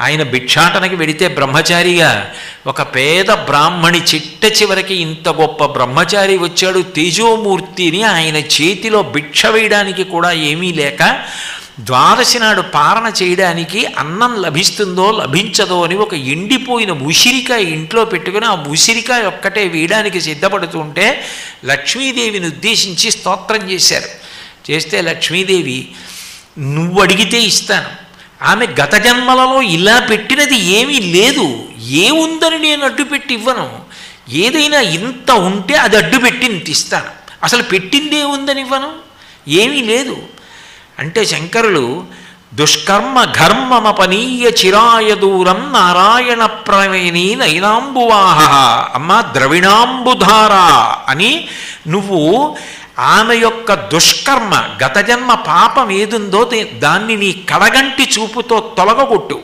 ఆయన భిక్షాటనకి వెడితే బ్రహ్మచారిగా ఒక పేద బ్రాహ్మణి చిట్ట చివరికి ఇంత గొప్ప బ్రహ్మచారి వచ్చాడు తేజోమూర్తిని ఆయన చేతిలో భిక్ష వేయడానికి కూడా ఏమీ లేక ద్వాదశి నాడు పారణ చేయడానికి అన్నం లభిస్తుందో లభించదో అని ఒక ఎండిపోయిన ఉసిరికాయ ఇంట్లో పెట్టుకుని ఆ ఉసిరికాయ ఒక్కటే వేయడానికి సిద్ధపడుతుంటే లక్ష్మీదేవిని ఉద్దేశించి స్తోత్రం చేశారు. చేస్తే లక్ష్మీదేవి నువ్వు అడిగితే ఇస్తాను, ఆమె గత జన్మలలో ఇలా పెట్టినది ఏమీ లేదు, ఏముందని నేను అడ్డుపెట్టి ఇవ్వను, ఏదైనా ఇంత ఉంటే అది అడ్డుపెట్టి ఇంత ఇస్తాను, అసలు పెట్టిందే ఉందని ఇవ్వను, ఏమీ లేదు అంటే శంకరులు దుష్కర్మ ఘర్మమపనీయ చిరాయ దూరం నారాయణ ప్రవేణి నైనాంబువాహ అమ్మ ద్రవిణాంబుధార అని నువ్వు ఆమె యొక్క దుష్కర్మ గత జన్మ పాపం ఏదుందో దాన్ని నీ కడగంటి చూపుతో తొలగొట్టు.